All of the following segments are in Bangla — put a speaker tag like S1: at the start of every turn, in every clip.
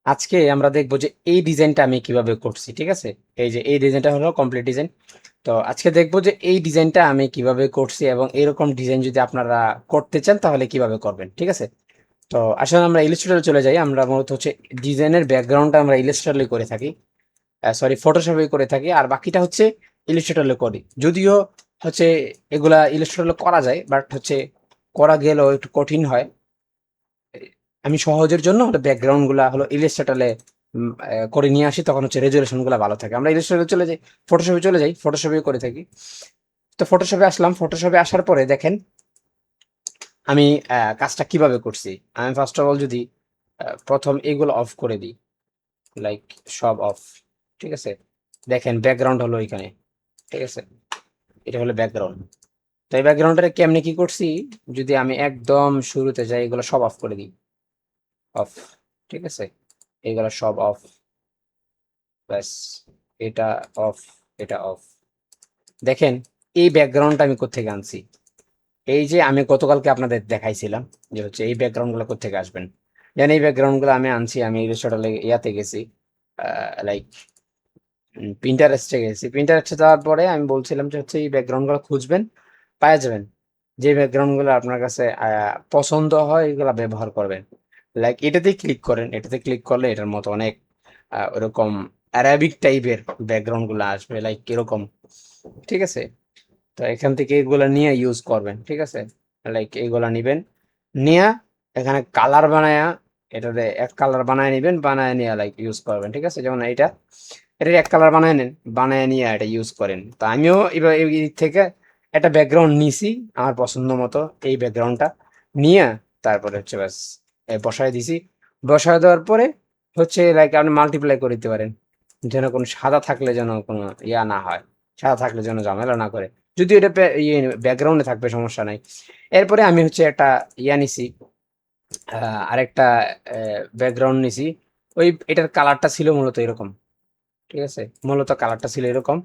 S1: আজকে আমরা দেখবো যে এই ডিজাইনটা আমি কিভাবে করছি, ঠিক আছে। এই যে এই ডিজাইনটা হলো কমপ্লিট ডিজাইন। তো আজকে দেখবো যে এই ডিজাইনটা আমি কিভাবে করছি এবং এরকম ডিজাইন যদি আপনারা করতে চান তাহলে কিভাবে করবেন, ঠিক আছে। তো আসলে আমরা ইলাস্ট্রেটরে চলে যাই। আমরা মূলত হচ্ছে ডিজাইনের ব্যাকগ্রাউন্ডটা আমরা ইলাস্ট্রেটরে করে থাকি, সরি ফটোশপে করে থাকি, আর বাকিটা হচ্ছে ইলাস্ট্রেটরে করি। যদিও হচ্ছে এগুলা ইলাস্ট্রেটরে করা যায়, বাট হচ্ছে করা গেলেও একটু কঠিন হয়। আমি সহজের জন্য ব্যাকগ্রাউন্ড গুলা হলো ইলাস্ট্রেটরে করে নিয়ে আসি, তখন হচ্ছে রেজুলেশন গুলা ভালো থাকে। আমরা ইলাস্ট্রেটরে চলে যাই, ফটোশপে চলে যাই, ফটোশপে করে থাকি। তো ফটোশপে আসলাম, ফটোশপে আসার পরে দেখেন আমি কাজটা কিভাবে করছি। আমি ফার্স্ট অফ অল যদি প্রথম এগুলো অফ করে দিই, লাইক সব অফ, ঠিক আছে। দেখেন ব্যাকগ্রাউন্ড হলো এখানে, ঠিক আছে। এটা হলো ব্যাকগ্রাউন্ড। তো এই ব্যাকগ্রাউন্ডটা কেমনে কি করছি, যদি আমি একদম শুরুতে যাই, এগুলো সব অফ করে দিই, অফ, ঠিক আছে। এগুলো সব অফ, ব্যাস। এটা অফ, এটা অফ। দেখেন এই ব্যাকগ্রাউন্ডটা আমি কোত্থেকে আনছি। এই যে আমি গতকালকে আপনাদের দেখাইছিলাম যে হচ্ছে এই ব্যাকগ্রাউন্ড গুলো কোত্থেকে আসবেন। যেন এই ব্যাকগ্রাউন্ড গুলো আমি আনছি, আমি ইলিস্ট্রেটর ইয়াতে গেছি, লাইক প্রিন্টারেস্টে গেছি। প্রিন্টারেস্টে যাওয়ার পরে আমি বলছিলাম যে হচ্ছে এই ব্যাকগ্রাউন্ড গুলো খুঁজবেন, পাওয়া যাবেন। যে ব্যাকগ্রাউন্ড গুলো আপনার কাছে পছন্দ হয় এগুলা ব্যবহার করবেন। লাইক এটাতে ক্লিক করেন, এটাতে ক্লিক করলে এটার মতো অনেক ওরকম অ্যারাবিক টাইপের ব্যাকগ্রাউন্ড গুলো আসবে, লাইক এরকম, ঠিক আছে। তো এখান থেকে এগুলা নিয়ে ইউজ করবেন, ঠিক আছে। লাইক এইগুলা নিবেন, নিয়ে এখানে কালার বানায়া, এটাতে এক কালার বানায় নিবেন, বানায় নিয়ে লাইক ইউজ করবেন, ঠিক আছে। যেমন এটা এক কালার বানায় নেন, বানায় নিয়ে এটা ইউজ করেন। তো আমিও এবার এই দিক থেকে একটা ব্যাকগ্রাউন্ড নিছি আমার পছন্দ মতো, এই ব্যাকগ্রাউন্ডটা নিয়ে তারপরে হচ্ছে ব্যাস বসায় দিছি। বসায় দেওয়ার পরে হচ্ছে লাইক আপনি মাল্টিপ্লাই করে দিতে পারেন, যেন কোনো সাদা থাকলে যেন কোনো ইয়া না হয়, সাদা থাকলে যেন ঝামেলা না করে। যদিও এটা ইয়ে ব্যাকগ্রাউন্ডে থাকবে সমস্যা নাই। এরপরে আমি হচ্ছে একটা ইয়া নিছি, আরেকটা ব্যাকগ্রাউন্ড নিছি। ওই এটার কালারটা ছিল মূলত এরকম, ঠিক আছে। মূলত কালারটা ছিল এরকম,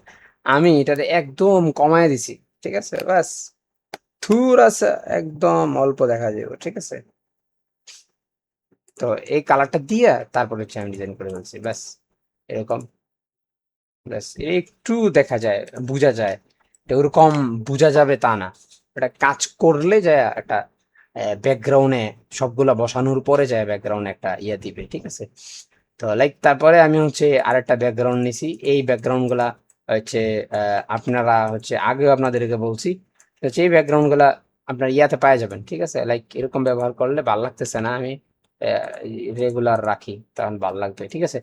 S1: আমি এটাতে একদম কমায় দিছি, ঠিক আছে। বাস থুর আছে, একদম অল্প দেখা যাবে, ঠিক আছে। তো এই কালারটা দিয়ে তারপর হচ্ছে আমি ডিজাইন করে ফেলছি, ব্যাস এরকম। ব্যাস একটু দেখা যায়, বোঝা যায়, এটা ওরকম বোঝা যাবে তা না। এটা কাজ করলে যায় একটা ব্যাকগ্রাউন্ডে সবগুলা বসানোর পরে যায় ব্যাকগ্রাউন্ডে একটা ইয়ে দিবে, ঠিক আছে। তো লাইক তারপরে আমি হচ্ছে আরেকটা ব্যাকগ্রাউন্ড নিছি। এই ব্যাকগ্রাউন্ড গুলা হচ্ছে আপনারা হচ্ছে আগেও আপনাদেরকে বলছি, হচ্ছে এই ব্যাকগ্রাউন্ড গুলা আপনার ইয়াতে পাওয়া যাবেন, ঠিক আছে। লাইক এরকম ব্যবহার করলে ভাল লাগতেছে না, আমি রেগুলার রাখি তখন ভাল লাগবে, ঠিক আছে।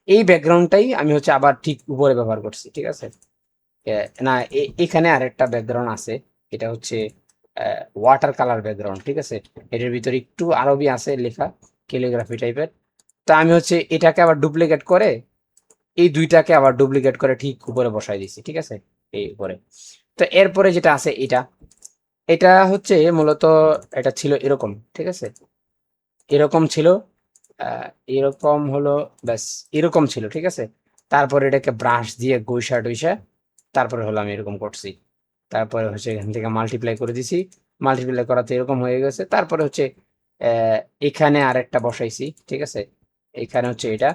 S1: এই ব্যাকগ্রাউন্ডটাই আমি হচ্ছে আবার ঠিক উপরে ব্যবহার করছি, ঠিক আছে। না এখানে আরেকটা ব্যাকগ্রাউন্ড আছে, এটা হচ্ছে ওয়াটার কালার ব্যাকগ্রাউন্ড, ঠিক আছে। এটার ভিতরে একটু আরবি আছে লেখা, ক্যালিগ্রাফি টাইপের। তো আমি হচ্ছে এটাকে আবার ডুপ্লিকেট করে, এই দুইটাকে আবার ডুপ্লিকেট করে ঠিক উপরে বসাই দিছি, ঠিক আছে, এই উপরে। তো এরপরে যেটা আছে এটা, এটা হচ্ছে মূলত এটা ছিল এরকম, ঠিক আছে। এরকম ছিল, আহ, এরকম হলো, ব্যাস এরকম ছিল, ঠিক আছে। তারপরে এটাকে ব্রাশ দিয়ে ঘষা টইসা তারপরে হলো আমি এরকম করছি। তারপরে হচ্ছে এখান থেকে মাল্টিপ্লাই করে দিছি, মাল্টিপ্লাই করাতে এরকম হয়ে গেছে। তারপরে হচ্ছে আহ, এখানে আরেকটা বসাইছি, ঠিক আছে। এখানে হচ্ছে এটা,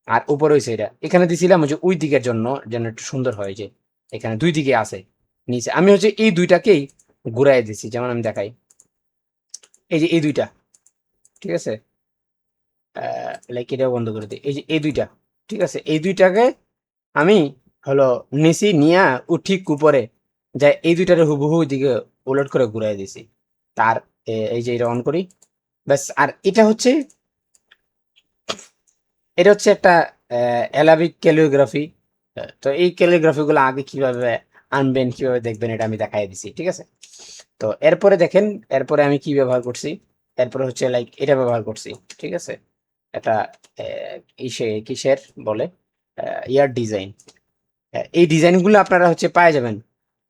S1: আর উপরে হয়েছে এটা, এখানে দিছিলাম হচ্ছে ওই দিকের জন্য, যেন একটু সুন্দর হয় যে এখানে দুই দিকে আছে। নিচে আমি হচ্ছে এই দুইটাকেই ঘুরাই দিছি, যেমন আমি দেখাই, এই যে এই দুইটা, ঠিক আছে। লাইক এটাও বন্ধ করে দিই, এই যে এই দুইটা, ঠিক আছে। এই দুইটাকে আমি হলো নিচি নিয়া ও ঠিক উপরে যাই, এই দুইটারে হুবহু দিকে উলট করে ঘুরাই দিছি। তার এই যে এটা অন করি, ব্যাস। আর এটা হচ্ছে একটা অ্যারাবিক ক্যালিগ্রাফি। তো এই ক্যালিগ্রাফি গুলো আগে কিভাবে আনবেন, কিভাবে দেখবেন, এটা আমি দেখাই দিছি, ঠিক আছে। তো এরপরে দেখেন, এরপরে আমি কি ব্যবহার করছি। এরপরে হচ্ছে লাইক এটা ব্যবহার করছি, ঠিক আছে। এটা কিসের বলে, ইয়ার ডিজাইন। এই ডিজাইনগুলো আপনারা হচ্ছে পাওয়া যাবেন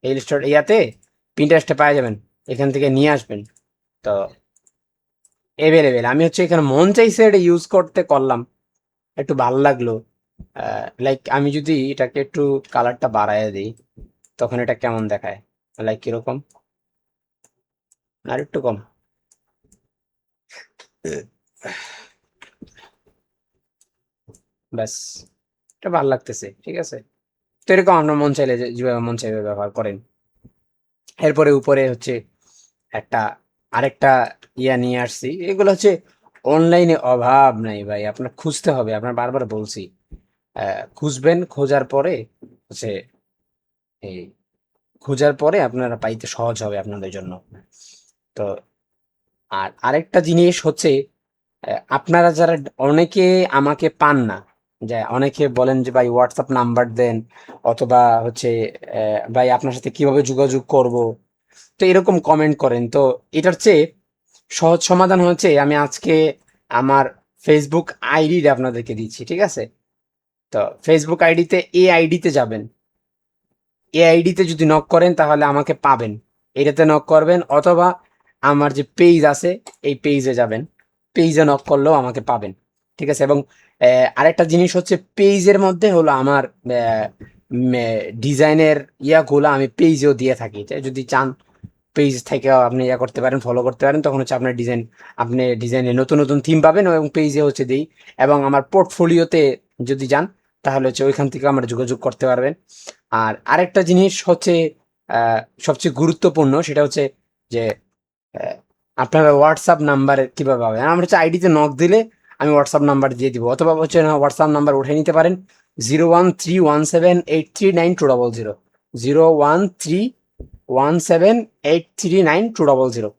S1: এই ইয়াতে, প্রিন্টারেস্টে পাওয়া যাবেন, এখান থেকে নিয়ে আসবেন। তো এভেলেবেল, আমি হচ্ছে এখানে মন চাইছে এটা ইউজ করতে করলাম, একটু ভালো লাগলো। লাইক আমি যদি এটাকে একটু কালারটা বাড়ায় দিই, তখন এটা কেমন দেখায়, লাইক কিরকম, আর একটু কম, ব্যাস, এটা ভালো লাগতেছে, ঠিক আছে। তো এরকম আপনার মন চাইলে যেভাবে মন চাইবে ব্যবহার করেন। এরপরে উপরে হচ্ছে একটা আরেকটা নিয়ে আসছি, এগুলো হচ্ছে অনলাইনে অভাব নাই ভাই, আপনার খুঁজতে হবে, আপনার বারবার বলছি। খুঁজবেন, খোঁজার পরে হচ্ছে এই খোঁজার পরে আপনারা পাইতে সহজ হবে আপনাদের জন্য। তো আর আরেকটা জিনিস হচ্ছে, আপনারা যারা অনেকে আমাকে পান না, যে অনেকে বলেন যে ভাই হোয়াটসঅ্যাপ নাম্বার দেন, অথবা হচ্ছে ভাই আপনার সাথে কিভাবে যোগাযোগ করব, তো এরকম কমেন্ট করেন। তো এটার চেয়ে সহজ সমাধান হচ্ছে আমি আজকে আমার ফেসবুক আইডিটা আপনাদেরকে দিচ্ছি, ঠিক আছে। তো ফেসবুক আইডিতে, এই আইডিতে যাবেন, এই আইডিতে যদি নক করেন তাহলে আমাকে পাবেন, এটাতে নক করবেন, অথবা আমার যে পেজ আছে এই পেজে যাবেন, পেজে নক করলেও আমাকে পাবেন, ঠিক আছে। এবং আরেকটা জিনিস হচ্ছে, পেজের মধ্যে হলো আমার ডিজাইনের ইয়াগুলো আমি পেজেও দিয়ে থাকি, তাই যদি চান পেজ থেকেও আপনি ইয়া করতে পারেন, ফলো করতে পারেন, তখন হচ্ছে আপনার ডিজাইন, আপনি ডিজাইনে নতুন নতুন থিম পাবেন, এবং পেজে হচ্ছে দিই। এবং আমার পোর্টফোলিওতে যদি যান তাহলে হচ্ছে ওইখান থেকে আমার যোগাযোগ করতে পারবেন। আর আরেকটা জিনিস হচ্ছে সবচেয়ে গুরুত্বপূর্ণ, সেটা হচ্ছে যে আহ, আপনারা হোয়াটসঅ্যাপ নাম্বার কিভাবে পাবেন, আমার হচ্ছে আইডিতে নক দিলে আমি হোয়াটসঅ্যাপ নাম্বার দিয়ে দিব, অথবা হচ্ছে না হোয়াটসঅ্যাপ নাম্বার উঠে নিতে পারেন, 01317839200, 01317839200,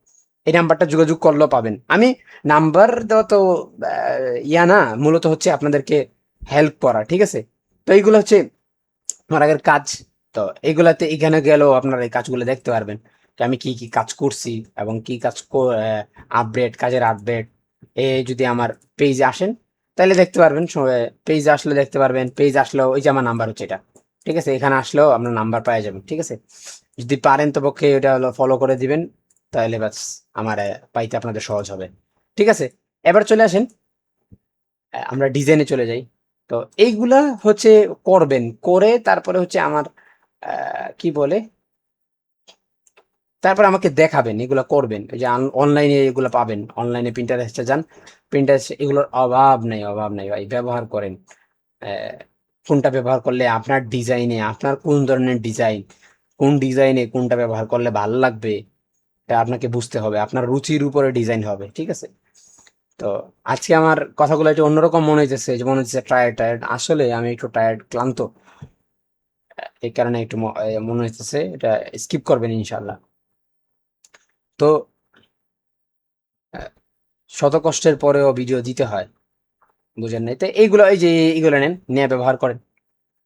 S1: এই নাম্বারটা যোগাযোগ করলেও পাবেন। আমি নাম্বার দেওয়া তো না, মূলত হচ্ছে আপনাদেরকে হেল্প করা, ঠিক আছে। তো এইগুলো হচ্ছে আমার আগের কাজ। তো এইগুলাতে এখানে গেলেও আপনারা এই কাজগুলো দেখতে পারবেন যে আমি কি কি কাজ করছি, এবং কি কাজ, আপডেট, কাজের আপডেট। যদি আমার পেজে আসেন তাহলে দেখতে পারবেন, পেজে আসলে দেখতে পারবেন, পেজ আসলেও ওই যে আমার নাম্বার হচ্ছে এটা, ঠিক আছে, এখানে আসলেও আপনার নাম্বার পাওয়া যাবেন, ঠিক আছে। যদি পারেন তো পক্ষে ওটা হলো ফলো করে দিবেন, তাহলে বাস আমার পাইতে আপনাদের সহজ হবে, ঠিক আছে। এবার চলে আসেন, আমরা ডিজাইনে চলে যাই। তো এইগুলা হচ্ছে করবেন, করে তারপরে হচ্ছে আমার কি বলে, তারপর আমাকে দেখাবেন, এগুলা করবেন। ওই যে অনলাইনে এগুলো পাবেন, অনলাইনে প্রিন্টারেস্টে যান, প্রিন্টারেস্ট এগুলোর অভাব নেই, অভাব নেই ভাই, ব্যবহার করেন। আহ, কোনটা ব্যবহার করলে আপনার ডিজাইনে, আপনার কোন ধরনের ডিজাইন, কোন ডিজাইনে কোনটা ব্যবহার করলে ভালো লাগবে, এটা আপনাকে বুঝতে হবে, আপনার রুচির উপরে ডিজাইন হবে, ঠিক আছে। তো আজকে আমার কথাগুলো একটু অন্যরকম মনে হইতেছে, যে মনে হচ্ছে টায়ার্ড টায়ার্ড, আসলে আমি একটু টায়ার্ড, ক্লান্ত, এই কারণে একটু মনে হইতেছে, এটা স্কিপ করবেন ইনশাল্লাহ। তো আহ, শত কষ্টের পরেও ভিডিও দিতে হয়, বুঝেন নাই? তো এইগুলো, এই যে এইগুলো নেন, নিয়ে ব্যবহার করেন।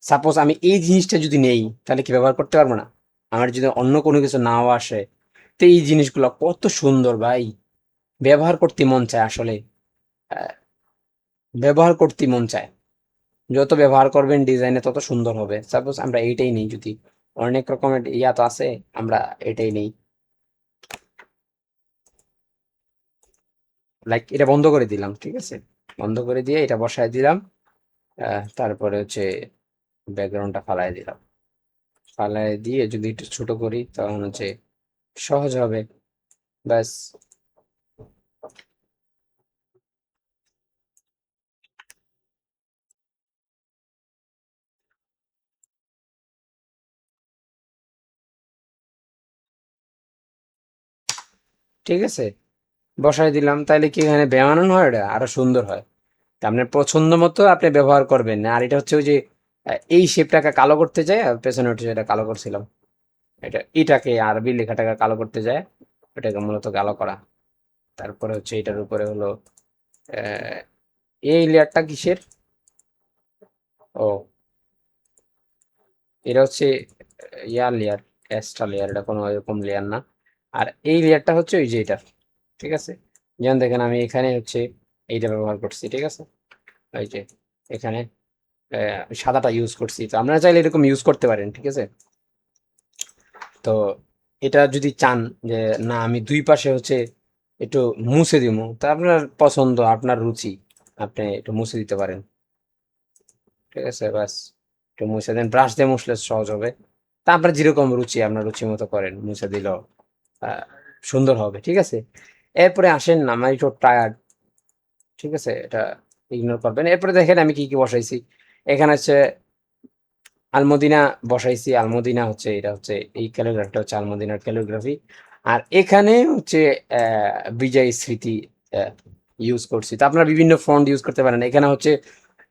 S1: সাপোজ আমি এই জিনিসটা যদি নেই, তাহলে কি ব্যবহার করতে পারবো না? আমার যদি অন্য কোনো কিছু নাও আসে, তো এই জিনিসগুলো কত সুন্দর ভাই, ব্যবহার করতে মন চায় আসলে, আহ, ব্যবহার করতে মন চায়। যত ব্যবহার করবেন ডিজাইনে তত সুন্দর হবে। সাপোজ আমরা এইটাই নেই, যদি অনেক রকমের ইয়া তো আছে, আমরা এটাই নেই, লাইক এটা বন্ধ করে দিলাম, ঠিক আছে, বন্ধ করে দিয়ে এটা বসায় দিলাম। তারপরে হচ্ছে ব্যাকগ্রাউন্ডটা ফালাই দিলাম, ফালাই দিয়ে যদি একটু ছোট করি তখন হচ্ছে সহজ হবে, ব্যাস। ঠিক আছে, বসায় দিলাম, তাহলে কি এখানে বেমানান হয়, এটা আরো সুন্দর হয়। তা আপনার পছন্দ মতো আপনি ব্যবহার করবেন না। আর এটা হচ্ছে ওই যে এই শেপটাকে কালো করতে যায়, আর পেছনে উঠে এটা কালো করছিলাম, এটাকে আরবি লেখাটাকে কালো করতে যায়, এটাকে মূলত কালো করা। তারপরে হচ্ছে এটার উপরে হলো আহ, এই লেয়ারটা কিসের, ও এটা হচ্ছে ইয়ার লেয়ার, এক্সট্রা লেয়ার, এটা কোনো এরকম লেয়ার না। আর এই লেয়ারটা হচ্ছে ওই যে এটা, ঠিক আছে। যেমন দেখেন আমি এখানে হচ্ছে এইটা ব্যবহার করছি, ঠিক আছে, ওই যে এখানে সাদাটা ইউজ করছি। তো আপনারা চাইলে এরকম ইউজ করতে পারেন, ঠিক আছে। তো এটা যদি চান যে না আমি দুই পাশে হচ্ছে একটু মুছে দিব, তা আপনার পছন্দ, আপনার রুচি, আপনি একটু মুছে দিতে পারেন, ঠিক আছে, ব্যাস। একটু মুছে দেন, ব্রাশ দিয়ে মুছলে সহজ হবে। তা আপনার যেরকম রুচি, আপনার রুচি মতো করেন, মুছে দিল আহ, সুন্দর হবে, ঠিক আছে। এরপরে আসেন, আমার একটু টায়ার্ড, ঠিক আছে, এটা ইগনোর করবেন। এরপরে দেখেন আমি কি কি বসাইছি। এখানে হচ্ছে আলমদিনা বসাইছি। আলমদিনা হচ্ছে এটা হচ্ছে এই ক্যালিগ্রাফিটা হচ্ছে আলমদিনার ক্যালিগ্রাফি। আর এখানে হচ্ছে বিজয় স্মৃতি ইউজ করছি। তো আপনারা বিভিন্ন ফন্ট ইউজ করতে পারেন। এখানে হচ্ছে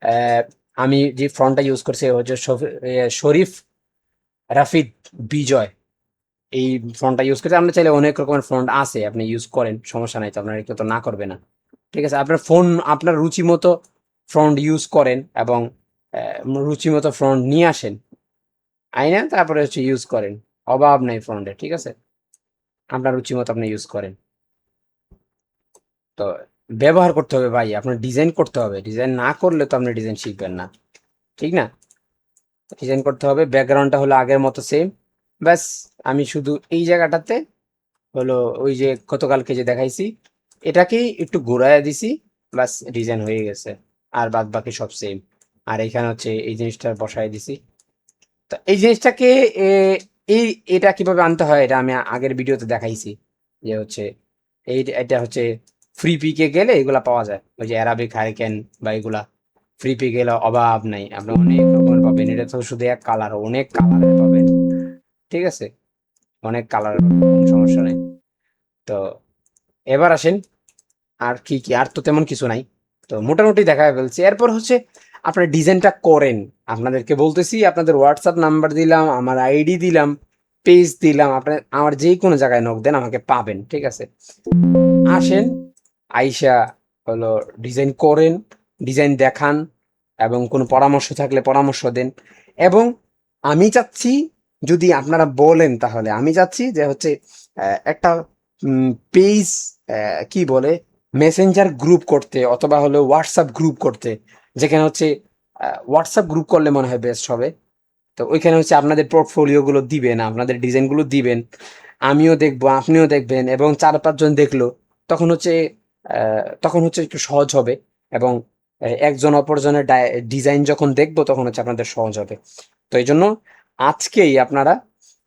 S1: আহ, আমি যে ফন্টটা ইউজ করছি হচ্ছে শরীফ রাফিদ বিজয়, এই ফন্টটা ইউজ করতে। আমরা চাইলে অনেক রকমের ফন্ট আছে, আপনি ইউজ করেন, সমস্যা নাই। তো আপনার কেউ তো না করবে না, ঠিক আছে। আপনার ফোন আপনার রুচি মতো ফন্ট ইউজ করেন এবং রুচি মতো ফন্ট নিয়ে আসেন, আইনা তারপরে হচ্ছে ইউজ করেন। অভাব নাই ফন্টে, ঠিক আছে। আপনার রুচি মতো আপনি ইউজ করেন। তো ব্যবহার করতে হবে ভাই, আপনার ডিজাইন করতে হবে। ডিজাইন না করলে তো আপনি ডিজাইন শিখবেন না, ঠিক না। ডিজাইন করতে হবে। ব্যাকগ্রাউন্ডটা হলো আগের মতো সেম। ব্যাস, আমি শুধু এই জায়গাটাতে হলো ওই যে গতকালকে যে দেখাইছি এটাকেই একটু ঘোরায় দিছি, বাস ডিজাইন হয়ে গেছে। আর বাদ বাকি সব সেম। আর এখানে হচ্ছে এই জিনিসটা বসায় দিছি। তো এই জিনিসটাকে এ, এই এটা কিভাবে আনতে হয় এটা আমি আগের ভিডিওতে দেখাইছি। যে হচ্ছে এটা হচ্ছে ফ্রি পিকে গেলে এগুলা পাওয়া যায়, ওই যে অ্যারাবিক হারিকেন বা এগুলা ফ্রি পে গেলে অভাব নাই, আপনি অনেক রকমের পাবেন। এটা তো শুধু এক কালার, অনেক কালারের পাবেন, ঠিক আছে। অনেক কালারের পাবেন, কোনো সমস্যা নেই। তো এবার আসেন, আর কি কি, আর তো তেমন কিছু নাই। তো মোটামুটি দেখা ফেলছি। এরপর হচ্ছে আপনার ডিজাইনটা করেন। আপনাদেরকে বলতেছি, আপনাদের হোয়াটসঅ্যাপ নাম্বার দিলাম, আমার আইডি দিলাম, পেজ দিলাম, আপনার আমার যে কোনো জায়গায় নক দেন, আমাকে পাবেন, ঠিক আছে। আসেন, আইসা হলো ডিজাইন করেন, ডিজাইন দেখান, এবং কোনো পরামর্শ থাকলে পরামর্শ দেন। এবং আমি চাচ্ছি, যদি আপনারা বলেন তাহলে আমি চাচ্ছি যে হচ্ছে একটা পেজ, কি বলে, মেসেঞ্জার গ্রুপ করতে, অথবা হলো হোয়াটসঅ্যাপ গ্রুপ করতে, যেখানে হচ্ছে হোয়াটসঅ্যাপ গ্রুপ করলে মনে হয় বেস্ট হবে। তো ওইখানে হচ্ছে আপনাদের পোর্টফোলিও গুলো দিবেন, আপনাদের ডিজাইন গুলো দিবেন, আমিও দেখবো, আপনিও দেখবেন, এবং 4-5 জন দেখলো, তখন হচ্ছে তখন হচ্ছে একটু সহজ হবে। এবং একজন অপরজনের ডিজাইন যখন দেখবো তখন হচ্ছে আপনাদের সহজ হবে। তো এই জন্য আজকেই আপনারা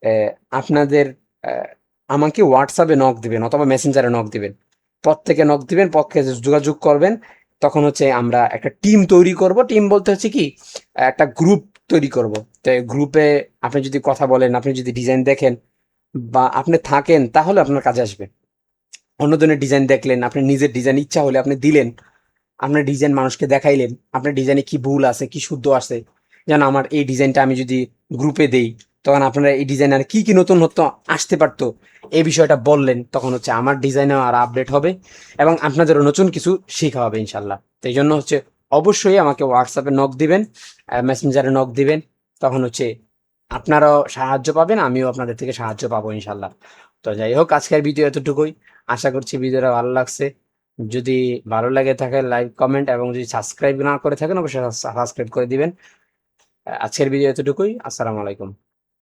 S1: আহ, আপনাদের আহ, আমাকে হোয়াটসঅ্যাপে নক দিবেন অথবা মেসেঞ্জারে নক দিবেন। প্রত্যেকে নক দিবেন, পক্ষে যোগাযোগ করবেন। তখন হচ্ছে আমরা একটা টিম তৈরি করব। টিম বলতে হচ্ছে কি, একটা গ্রুপ তৈরি করব। তো গ্রুপে আপনি যদি কথা বলেন, আপনি যদি ডিজাইন দেখেন বা আপনি থাকেন, তাহলে আপনার কাজে আসবে। অন্যজনের ডিজাইন দেখলেন, আপনি নিজের ডিজাইন ইচ্ছা হলে আপনি দিলেন, আপনার ডিজাইন মানুষকে দেখাইলেন, আপনার ডিজাইনে কি ভুল আছে কি শুদ্ধ আছে। যেন আমার এই ডিজাইনটা আমি যদি গ্রুপে দেই, তখন আপনারা এই ডিজাইনার কি কি নতুনত্ব আসতে পারতো এই বিষয়টা বললেন, তখন হচ্ছে আমার ডিজাইনও আর আপডেট হবে এবং আপনাদেরও নতুন কিছু শেখা হবে ইনশাল্লাহ। তো এই জন্য হচ্ছে অবশ্যই আমাকে হোয়াটসঅ্যাপে নক দিবেন, মেসেঞ্জারে নক দিবেন। তখন হচ্ছে আপনারাও সাহায্য পাবেন, আমিও আপনাদের থেকে সাহায্য পাবো ইনশাল্লাহ। তো যাই হোক, আজকের ভিডিও এতটুকুই। আশা করছি ভিডিওটা ভালো লাগছে। যদি ভালো লাগে থাকে লাইক কমেন্ট, এবং যদি সাবস্ক্রাইব না করে থাকেন অবশ্যই সাবস্ক্রাইব করে দিবেন। আজকের ভিডিও এতটুকুই। আসসালামু আলাইকুম।